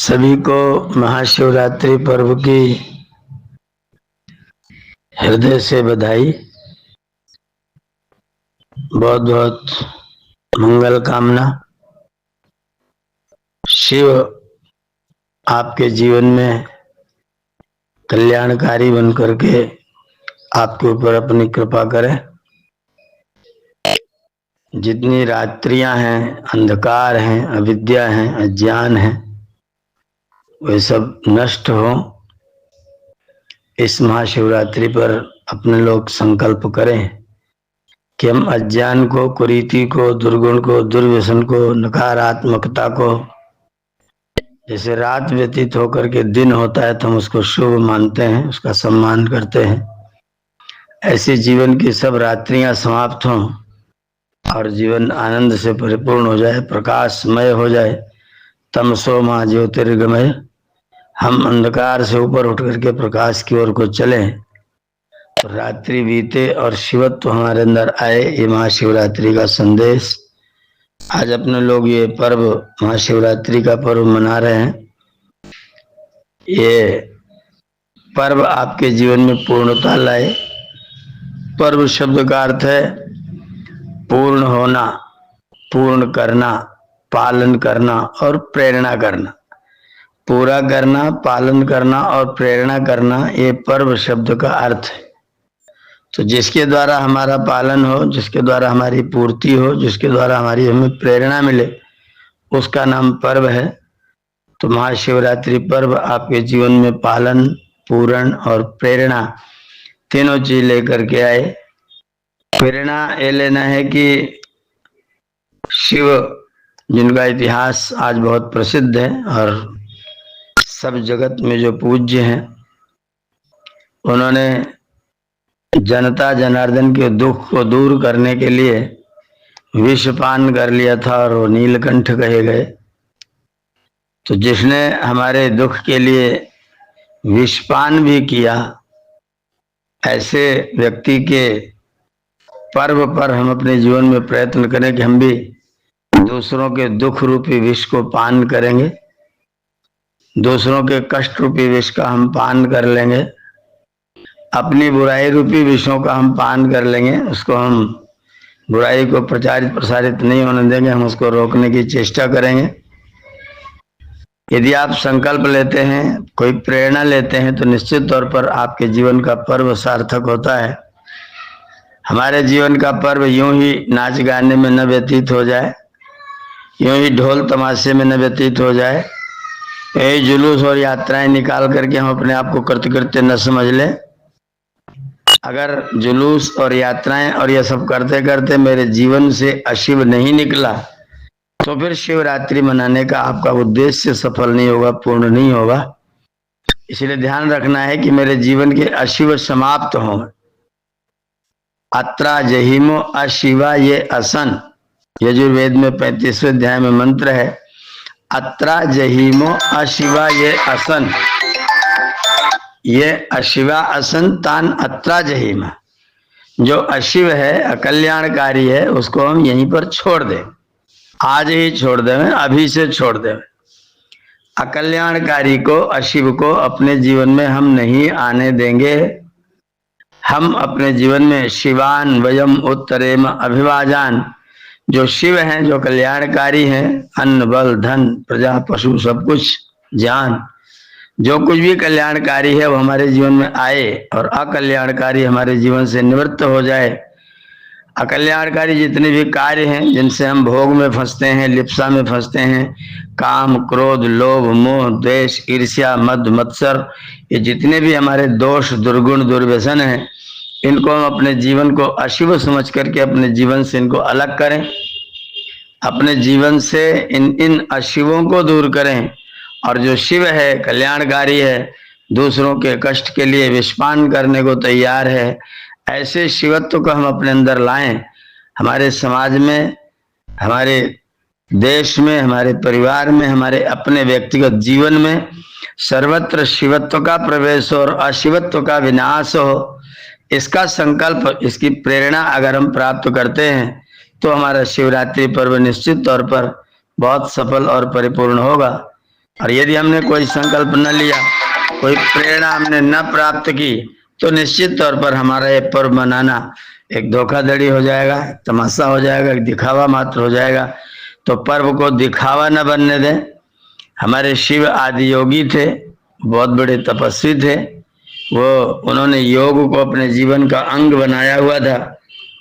सभी को महाशिवरात्रि पर्व की हृदय से बधाई। बहुत बहुत मंगल कामना। शिव आपके जीवन में कल्याणकारी बनकर के आपके ऊपर अपनी कृपा करें। जितनी रात्रियां हैं, अंधकार हैं, अविद्या हैं, अज्ञान है, वे सब नष्ट हो। इस महाशिवरात्रि पर अपने लोग संकल्प करें कि हम अज्ञान को, कुरीति को, दुर्गुण को, दुर्व्यसन को, नकारात्मकता को, जैसे रात व्यतीत होकर के दिन होता है तो हम उसको शुभ मानते हैं, उसका सम्मान करते हैं। ऐसे जीवन की सब रात्रियां समाप्त हों और जीवन आनंद से परिपूर्ण हो जाए, प्रकाशमय हो जाए। तमसो मां ज्योतिर्गमय। हम अंधकार से ऊपर उठ करके प्रकाश की ओर को चलें, तो रात्रि बीते और शिवत्व हमारे अंदर आए। ये महाशिवरात्रि का संदेश। आज अपने लोग ये पर्व, महाशिवरात्रि का पर्व मना रहे हैं। ये पर्व आपके जीवन में पूर्णता लाए। पर्व शब्द का अर्थ है पूर्ण होना, पूर्ण करना, पालन करना और प्रेरणा करना। पूरा करना, पालन करना और प्रेरणा करना, ये पर्व शब्द का अर्थ है। तो जिसके द्वारा हमारा पालन हो, जिसके द्वारा हमारी पूर्ति हो, जिसके द्वारा हमारी हमें प्रेरणा मिले, उसका नाम पर्व है। तो महाशिवरात्रि पर्व आपके जीवन में पालन, पूरण और प्रेरणा तीनों चीज लेकर के आए। प्रेरणा ये लेना है कि शिव, जिनका इतिहास आज बहुत प्रसिद्ध है और सब जगत में जो पूज्य हैं, उन्होंने जनता जनार्दन के दुख को दूर करने के लिए विषपान कर लिया था और वो नीलकंठ कहे गए। तो जिसने हमारे दुख के लिए विषपान भी किया, ऐसे व्यक्ति के पर्व पर हम अपने जीवन में प्रयत्न करें कि हम भी दूसरों के दुख रूपी विष को पान करेंगे, दूसरों के कष्ट रूपी विष का हम पान कर लेंगे, अपनी बुराई रूपी विषयों का हम पान कर लेंगे। उसको हम बुराई को प्रचारित प्रसारित नहीं होने देंगे, हम उसको रोकने की चेष्टा करेंगे। यदि आप संकल्प लेते हैं, कोई प्रेरणा लेते हैं, तो निश्चित तौर पर आपके जीवन का पर्व सार्थक होता है। हमारे जीवन का पर्व यूं ही नाच गाने में न व्यतीत हो जाए, यूं ही ढोल तमाशे में न व्यतीत हो जाए, यही जुलूस और यात्राएं निकाल करके हम अपने आप को कृतकृत्य न समझ लें। अगर जुलूस और यात्राएं और यह सब करते करते मेरे जीवन से अशिव नहीं निकला, तो फिर शिवरात्रि मनाने का आपका उद्देश्य सफल नहीं होगा, पूर्ण नहीं होगा। इसलिए ध्यान रखना है कि मेरे जीवन के अशिव समाप्त हों। अत्रा जहीमो अशिवा ये असन, यजुर्वेद में 35वें अध्याय में मंत्र है। अत्रा जहीमो अशिवा ये असन, ये अशिवा असन तान अत्रा जहीम। जो अशिव है, अकल्याणकारी है, उसको हम यहीं पर छोड़ दें। आज ही छोड़ दें, अभी से छोड़ दें। अकल्याणकारी को, अशिव को अपने जीवन में हम नहीं आने देंगे। हम अपने जीवन में शिवान वयम उत्तरेम अभिवाजान, जो शिव हैं, जो कल्याणकारी हैं, अन्न बल धन प्रजा पशु सब कुछ ज्ञान, जो कुछ भी कल्याणकारी है वो हमारे जीवन में आए और अकल्याणकारी हमारे जीवन से निवृत्त हो जाए। अकल्याणकारी जितने भी कार्य हैं जिनसे हम भोग में फंसते हैं, लिप्सा में फंसते हैं, काम क्रोध लोभ मोह द्वेष ईर्ष्या मद मत्सर, ये जितने भी हमारे दोष दुर्गुण दुर्व्यसन हैं, इनको हम अपने जीवन को अशिव समझ करके अपने जीवन से इनको अलग करें। अपने जीवन से इन अशिवों को दूर करें और जो शिव है, कल्याणकारी है, दूसरों के कष्ट के लिए विषपान करने को तैयार है, ऐसे शिवत्व को हम अपने अंदर लाएं। हमारे समाज में, हमारे देश में, हमारे परिवार में, हमारे अपने व्यक्तिगत जीवन में सर्वत्र शिवत्व का प्रवेश और अशिवत्व का विनाश हो, इसका संकल्प, इसकी प्रेरणा अगर हम प्राप्त करते हैं तो हमारा शिवरात्रि पर्व निश्चित तौर पर बहुत सफल और परिपूर्ण होगा। और यदि हमने कोई संकल्प न लिया, कोई प्रेरणा हमने न प्राप्त की, तो निश्चित तौर पर हमारा ये पर्व मनाना एक धोखाधड़ी हो जाएगा, तमाशा हो जाएगा, एक दिखावा मात्र हो जाएगा। तो पर्व को दिखावा न बनने दें। हमारे शिव आदि योगी थे, बहुत बड़े तपस्वी थे, वो उन्होंने योग को अपने जीवन का अंग बनाया हुआ था।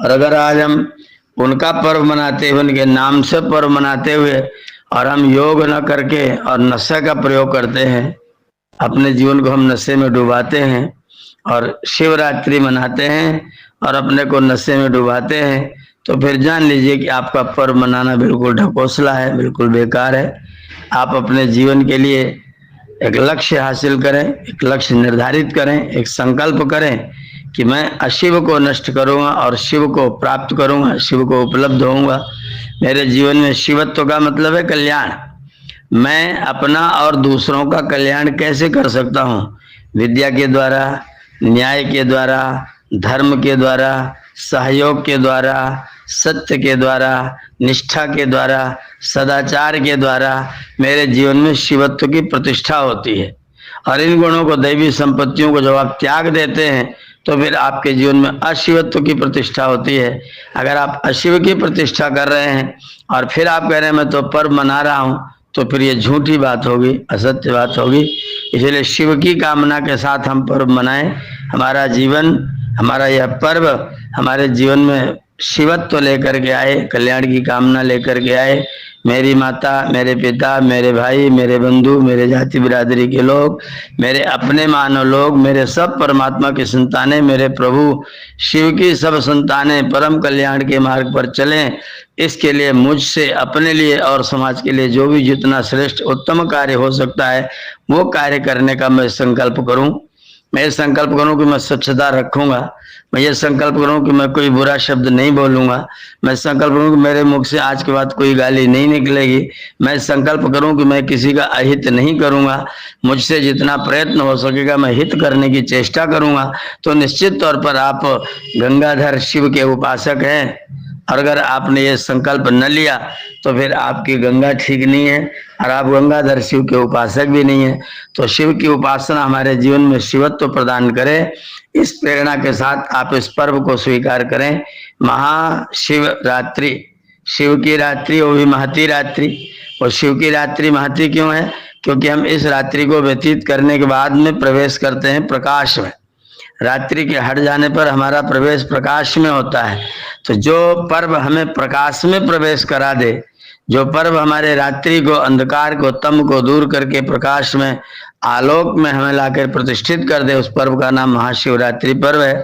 और अगर आज हम उनका पर्व मनाते हुए, उनके नाम से पर्व मनाते हुए, और हम योग न करके और नशे का प्रयोग करते हैं, अपने जीवन को हम नशे में डुबाते हैं और शिवरात्रि मनाते हैं और अपने को नशे में डुबाते हैं, तो फिर जान लीजिए कि आपका पर्व मनाना बिल्कुल ढकोसला है, बिल्कुल बेकार है। आप अपने जीवन के लिए एक लक्ष्य हासिल करें, एक लक्ष्य निर्धारित करें, एक संकल्प करें कि मैं अशिव को नष्ट करूंगा और शिव को प्राप्त करूंगा, शिव को उपलब्ध होऊंगा। मेरे जीवन में शिवत्व का मतलब है कल्याण। मैं अपना और दूसरों का कल्याण कैसे कर सकता हूँ? विद्या के द्वारा, न्याय के द्वारा, धर्म के द्वारा, सहयोग के द्वारा, सत्य के द्वारा, निष्ठा के द्वारा, सदाचार के द्वारा मेरे जीवन में शिवत्व की प्रतिष्ठा होती है। और इन गुणों को, दैवी संपत्तियों को जब आप त्याग देते हैं, तो फिर आपके जीवन में अशिवत्व की प्रतिष्ठा होती है। अगर आप अशिव की प्रतिष्ठा कर रहे हैं और फिर आप कह रहे हैं मैं तो पर्व मना रहा हूं, तो फिर ये झूठी बात होगी, असत्य बात होगी। इसलिए शिव की कामना के साथ हम पर्व मनाएं। हमारा जीवन, हमारा यह पर्व हमारे जीवन में शिवत्व लेकर के आए, कल्याण की कामना लेकर के आए। मेरी माता, मेरे पिता, मेरे भाई, मेरे बंधु, मेरे जाति बिरादरी के लोग, मेरे अपने मानव लोग, मेरे सब परमात्मा की संतानें, मेरे प्रभु शिव की सब संतानें परम कल्याण के मार्ग पर चलें। इसके लिए मुझसे, अपने लिए और समाज के लिए जो भी जितना श्रेष्ठ उत्तम कार्य हो सकता है, वो कार्य करने का मैं संकल्प करूं। मैं ये संकल्प करूं कि मैं स्वच्छता रखूंगा। मैं ये संकल्प करूं कि मैं कोई बुरा शब्द नहीं बोलूंगा। मैं संकल्प करूं कि मेरे मुख से आज के बाद कोई गाली नहीं निकलेगी। मैं संकल्प करूं कि मैं किसी का अहित नहीं करूंगा। मुझसे जितना प्रयत्न हो सकेगा मैं हित करने की चेष्टा करूंगा। तो निश्चित तौर पर आप गंगाधर शिव के उपासक हैं। और अगर आपने ये संकल्प न लिया, तो फिर आपकी गंगा ठीक नहीं है और आप गंगाधर शिव के उपासक भी नहीं है। तो शिव की उपासना हमारे जीवन में शिवत्व प्रदान करे, इस प्रेरणा के साथ आप इस पर्व को स्वीकार करें। महाशिवरात्रि, शिव की रात्रि, वो भी महती रात्रि। और शिव की रात्रि महती क्यों है? क्योंकि हम इस रात्रि को व्यतीत करने के बाद में प्रवेश करते हैं प्रकाश में। रात्रि के हट जाने पर हमारा प्रवेश प्रकाश में होता है। तो जो पर्व हमें प्रकाश में प्रवेश करा दे, जो पर्व हमारे रात्रि को, अंधकार को, तम को दूर करके प्रकाश में, आलोक में हमें लाकर प्रतिष्ठित कर दे, उस पर्व का नाम महाशिवरात्रि पर्व है।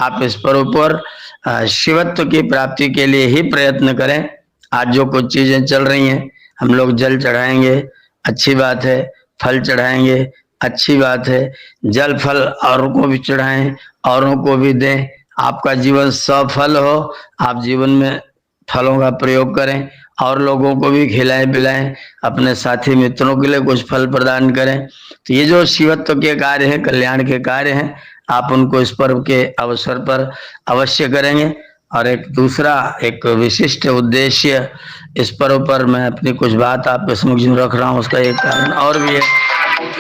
आप इस पर्व पर शिवत्व की प्राप्ति के लिए ही प्रयत्न करें। आज जो कुछ चीजें चल रही हैं, हम लोग जल चढ़ाएंगे, अच्छी बात है, फल चढ़ाएंगे, अच्छी बात है। जल फल औरों को भी चढ़ाएं, औरों को भी दें। आपका जीवन सफल हो, आप जीवन में फलों का प्रयोग करें, और लोगों को भी खिलाएं पिलाएं, अपने साथी मित्रों के लिए कुछ फल प्रदान करें। तो ये जो शिवत्व के कार्य हैं, कल्याण के कार्य हैं, आप उनको इस पर्व के अवसर पर अवश्य करेंगे। और एक दूसरा, एक विशिष्ट उद्देश्य इस पर्व पर मैं अपनी कुछ बात आपके समक्ष रख रहा हूँ, उसका एक कारण और भी है।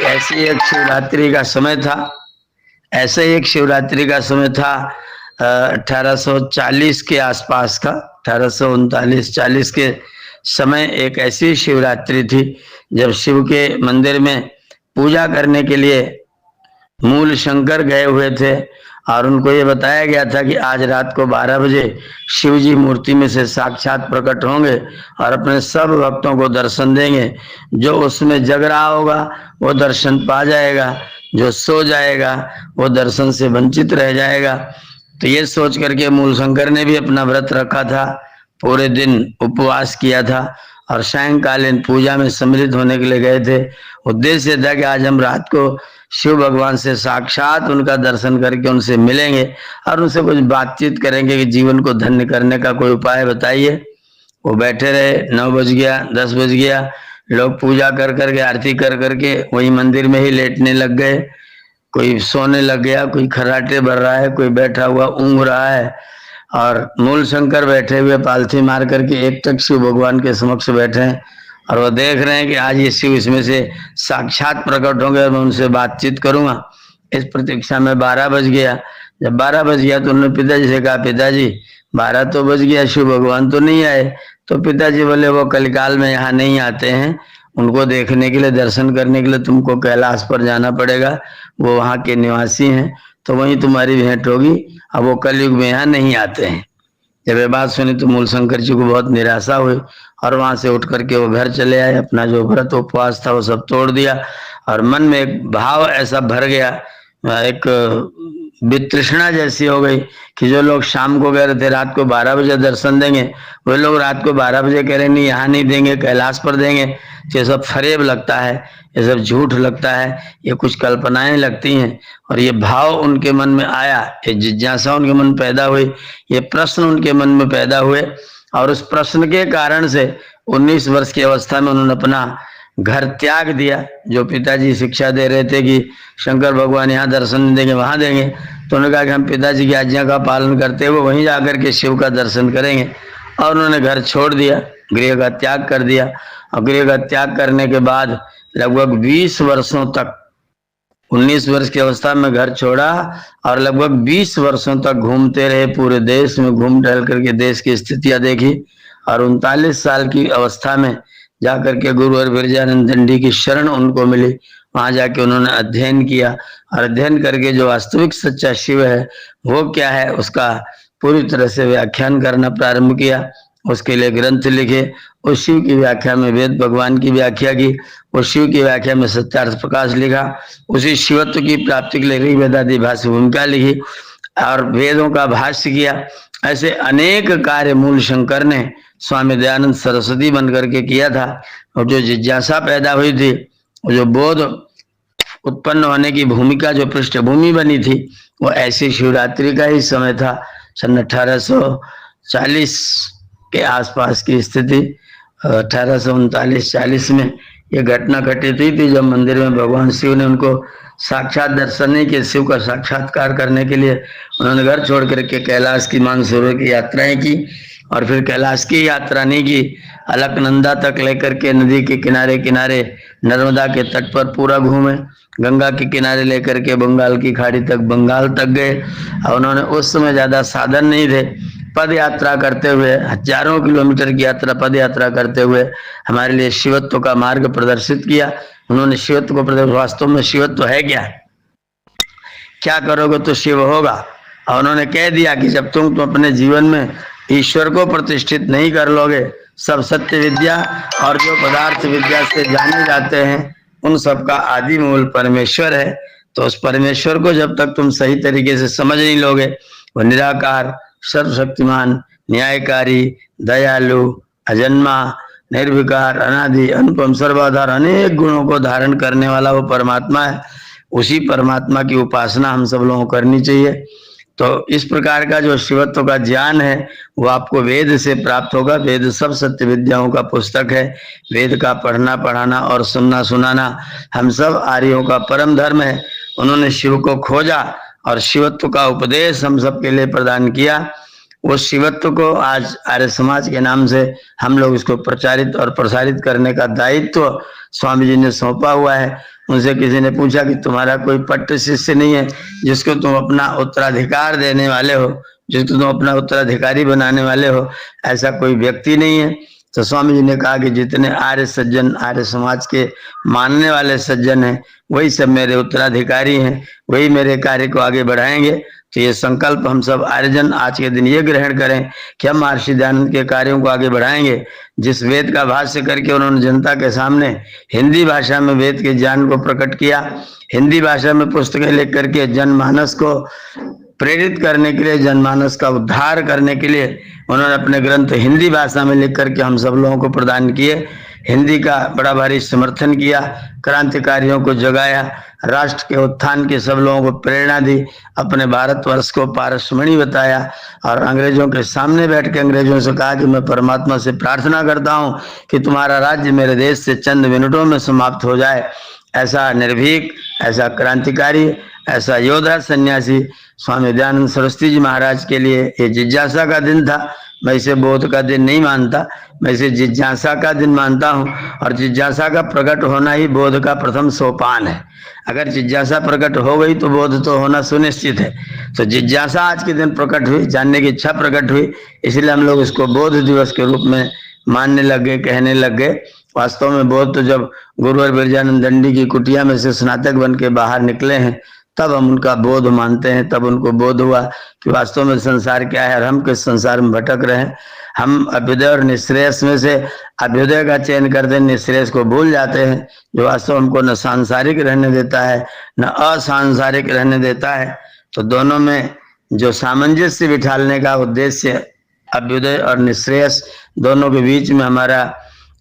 ऐसी एक शिवरात्रि का समय था, ऐसे एक शिवरात्रि का समय था 1840 के आसपास का, 1839-40 के समय एक ऐसी शिवरात्रि थी जब शिव के मंदिर में पूजा करने के लिए मूल शंकर गए हुए थे। और उनको ये बताया गया था कि आज रात को 12 बजे शिव जी मूर्ति में से साक्षात प्रकट होंगे और अपने सब भक्तों को दर्शन देंगे। जो उसमें जग रहा होगा वो दर्शन पा जाएगा, जो सो जाएगा वो दर्शन से वंचित रह जाएगा। तो ये सोच करके मूल शंकर ने भी अपना व्रत रखा था, पूरे दिन उपवास किया था और सायंकालीन पूजा में सम्मिलित होने के लिए गए थे। उद्देश्य था कि आज हम रात को शिव भगवान से साक्षात उनका दर्शन करके उनसे मिलेंगे और उनसे कुछ बातचीत करेंगे कि जीवन को धन्य करने का कोई उपाय बताइए। वो बैठे रहे, 9 बज गया, 10 बज गया, लोग पूजा कर करके, आरती कर करके वही मंदिर में ही लेटने लग गए। कोई सोने लग गया, कोई खर्राटे भर रहा है, कोई बैठा हुआ ऊँघ रहा है। और मूल शंकर बैठे हुए पालथी मार करके एक टक शिव भगवान के समक्ष बैठे हैं और वो देख रहे हैं कि आज ये शिव इसमें से साक्षात प्रकट होंगे और मैं उनसे बातचीत करूंगा। इस प्रतीक्षा में 12 बज गया। जब 12 बज गया तो उन्होंने पिताजी से कहा, पिताजी 12 तो बज गया, शिव भगवान तो नहीं आए। तो पिताजी बोले, वो कलिकाल में यहाँ नहीं आते हैं, उनको देखने के लिए, दर्शन करने के लिए तुमको कैलाश पर जाना पड़ेगा, वो वहाँ के निवासी हैं, तो वहीं तुम्हारी भेंट होगी। अब वो कलयुग में यहाँ नहीं आते हैं। जब ये बात सुनी तो मूल शंकर जी को बहुत निराशा हुई और वहां से उठ करके वो घर चले आए। अपना जो व्रत उपवास था वो सब तोड़ दिया और मन में एक भाव ऐसा भर गया, एक वितृष्णा जैसी हो गई कि जो लोग शाम को कह रहे थे रात को 12 बजे दर्शन देंगे, वे लोग रात को 12 बजे कह रहे नहीं, यहाँ नहीं देंगे, कैलाश पर देंगे। तो ये सब फरेब लगता है, ये सब झूठ लगता है, ये कुछ कल्पनाएं लगती हैं। और ये भाव उनके मन में आया, ये जिज्ञासा उनके मन में पैदा हुई, ये प्रश्न उनके मन में पैदा हुए और उस प्रश्न के कारण से 19 वर्ष की अवस्था में उन्होंने अपना घर त्याग दिया। जो पिताजी शिक्षा दे रहे थे कि शंकर भगवान यहाँ दर्शन नहीं देंगे, वहां देंगे, तो उन्होंने कहा कि हम पिताजी की आज्ञा का पालन करते हुए वहीं जाकर के शिव का दर्शन करेंगे। और उन्होंने घर छोड़ दिया, गृह का त्याग कर दिया। और गृह का त्याग करने के बाद लगभग 20 वर्षों तक, 19 वर्ष की अवस्था में घर छोड़ा और लगभग 20 वर्षों तक घूमते रहे, पूरे देश में घूम टहल करके देश की स्थितियां देखी। और 39 साल की अवस्था में जाकर के गुरु और बिरजानंद दंडी की शरण उनको मिली। वहां जाके उन्होंने अध्ययन किया और अध्ययन करके जो वास्तविक सच्चा शिव है वो क्या है उसका पूरी तरह से व्याख्यान करना प्रारंभ किया। उसके लिए ग्रंथ लिखे, उस शिव की व्याख्या में वेद भगवान की व्याख्या की, उस शिव की व्याख्या में सत्यार्थ प्रकाश लिखा, उसी शिवत्व की प्राप्ति के लिए ऋग्वेदादि भाष्य भूमिका लिखी और वेदों का भाष्य किया। ऐसे अनेक कार्य मूल शंकर ने स्वामी दयानंद सरस्वती बन करके किया था। और जो जिज्ञासा पैदा हुई थी, जो बोध उत्पन्न होने की भूमिका जो पृष्ठभूमि बनी थी, वो ऐसी शिवरात्रि का ही समय था। सन 1840 के आसपास की स्थिति, 1839-40 में ये घटना घटित हुई थी, जब मंदिर में भगवान शिव ने उनको साक्षात दर्शन नहीं किए। शिव का साक्षात्कार करने के लिए उन्होंने घर छोड़ करके कैलाश की मानसरोवर की यात्राएं की और फिर कैलाश की यात्रा नहीं की, अलकनंदा तक लेकर के नदी के किनारे किनारे नर्मदा के तट पर पूरा घूमे, गंगा के किनारे लेकर के बंगाल की खाड़ी तक, बंगाल तक गए। और उन्होंने उस समय ज्यादा साधन नहीं थे, पद यात्रा करते हुए, हजारों किलोमीटर की यात्रा पद यात्रा करते हुए हमारे लिए शिवत्व का मार्ग प्रदर्शित किया। उन्होंने शिवत्व को प्रदर्शित, वास्तव में शिवत्व है क्या, क्या करोगे तो शिव होगा। और उन्होंने कह दिया कि जब तुम अपने जीवन में ईश्वर को प्रतिष्ठित नहीं कर लोगे, सब सत्य विद्या और जो पदार्थ विद्या से जाने जाते हैं उन सब का आदि मूल परमेश्वर है। तो उस परमेश्वर को जब तक तुम सही तरीके से समझ नहीं लोगे, वो निराकार, सर्वशक्तिमान, न्यायकारी, दयालु, अजन्मा, निर्विकार, अनादि, अनुपम, सर्वाधार, अनेक गुणों को धारण करने वाला वो परमात्मा है। उसी परमात्मा की उपासना हम सब लोगों को करनी चाहिए। तो इस प्रकार का जो शिवत्व का ज्ञान है वो आपको वेद से प्राप्त होगा। वेद सब सत्य विद्याओं का पुस्तक है। वेद का पढ़ना पढ़ाना और सुनना सुनाना हम सब आर्यों का परम धर्म है। उन्होंने शिव को खोजा और शिवत्व का उपदेश हम सब के लिए प्रदान किया। वो शिवत्व को आज आर्य समाज के नाम से हम लोग इसको प्रचारित और प्रसारित करने का दायित्व स्वामी जी ने सौंपा हुआ है। उनसे किसी ने पूछा कि तुम्हारा कोई पट्ट शिष्य नहीं है जिसको तुम अपना उत्तराधिकार देने वाले हो, जिसको तुम अपना उत्तराधिकारी बनाने वाले हो? ऐसा कोई व्यक्ति नहीं है। तो स्वामी जी ने कहा कि जितने आर्य सज्जन, आर्य समाज के मानने वाले सज्जन हैं, वही सब मेरे उत्तराधिकारी हैं, वही मेरे कार्य को आगे बढ़ाएंगे। तो ये संकल्प हम सब आर्यजन आज के दिन ये ग्रहण करें कि हम महर्षि दयानंद के कार्यों को आगे बढ़ाएंगे। जिस वेद का भाष्य करके उन्होंने जनता के सामने हिंदी भाषा में वेद के ज्ञान को प्रकट किया, हिंदी भाषा में पुस्तकें लिख करके जनमानस को प्रेरित करने के लिए, जनमानस का उद्धार करने के लिए उन्होंने अपने ग्रंथ हिंदी भाषा में लिख करके हम सब लोगों को प्रदान किए। हिंदी का बड़ा भारी समर्थन किया, क्रांतिकारियों को जगाया, राष्ट्र के उत्थान की सब लोगों को प्रेरणा दी, अपने भारतवर्ष को पारसमणि बताया और अंग्रेजों के सामने बैठ के अंग्रेजों से कहा कि मैं परमात्मा से प्रार्थना करता हूँ कि तुम्हारा राज्य मेरे देश से चंद मिनटों में समाप्त हो जाए। ऐसा निर्भीक, ऐसा क्रांतिकारी, ऐसा योद्धा सन्यासी स्वामी दयानंद सरस्वती जी महाराज के लिए ये जिज्ञासा का दिन था मैं इसे बोध का दिन नहीं मानता, मैं इसे जिज्ञासा का दिन मानता हूँ। और जिज्ञासा का प्रकट होना ही बोध का प्रथम सोपान है। अगर जिज्ञासा प्रकट हो गई तो बोध तो होना सुनिश्चित है। तो जिज्ञासा आज के दिन प्रकट हुई, जानने की इच्छा प्रकट हुई, इसलिए हम लोग इसको बोध दिवस के रूप में मानने लग गए, कहने लग गए। वास्तव में बोध तो जब गुरुवर बिरजानंद दंडी की कुटिया में से स्नातक बन के बाहर निकले हैं, तब हम उनका बोध मानते हैं। तब उनको बोध हुआ कि वास्तव में संसार क्या है और हम किस संसार में भटक रहे हैं। हम अभ्युदय और निश्रेयस में से अभ्युदय का चयन करते, निश्रेयस को भूल जाते हैं, जो वास्तव हमको न सांसारिक रहने देता है न असांसारिक रहने देता है। तो दोनों में जो सामंजस्य बिठाने का उद्देश्य, अभ्युदय और निश्रेयस दोनों के बीच में हमारा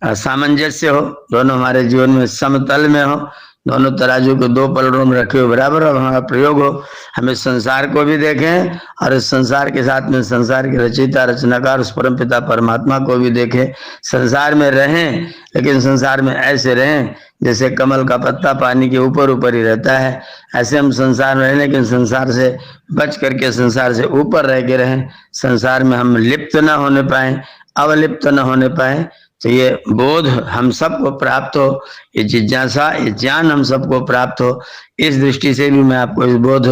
सामंजस्य हो, दोनों हमारे जीवन में समतल में हो, दोनों तराजू को दो पलड़ों में रखे हुए बराबर और हमारा प्रयोग हो। हमें संसार को भी देखें और इस संसार के साथ में संसार के रचयिता रचनाकार उस परम पिता परमात्मा को भी देखें। संसार में रहें, लेकिन संसार में ऐसे रहें जैसे कमल का पत्ता पानी के ऊपर ऊपर ही रहता है। ऐसे हम संसार में रहें, लेकिन संसार से बच करके संसार से ऊपर रह के रहें। संसार में हम लिप्त न होने पाए, अवलिप्त न होने पाए। तो ये बोध हम सबको प्राप्त हो, ये जिज्ञासा, ये ज्ञान हम सबको प्राप्त हो। इस दृष्टि से भी मैं आपको इस बोध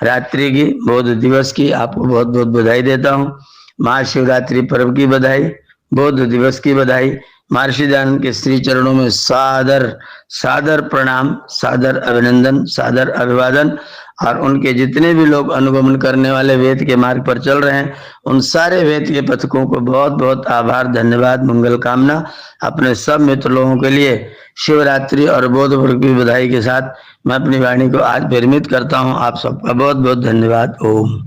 रात्रि की, बोध दिवस की आपको बहुत बहुत बधाई देता हूँ। महाशिवरात्रि पर्व की बधाई, बोध दिवस की बधाई। महर्षि दयानंद के श्री चरणों में सादर सादर प्रणाम, सादर अभिनंदन, सादर अभिवादन। और उनके जितने भी लोग अनुगमन करने वाले वेद के मार्ग पर चल रहे हैं, उन सारे वेद के पथिकों को बहुत बहुत आभार, धन्यवाद, मंगल कामना। अपने सब मित्र लोगों के लिए शिवरात्रि और बोध पर्व की बधाई के साथ मैं अपनी वाणी को आज विरमित करता हूँ। आप सबका बहुत बहुत धन्यवाद। ओम।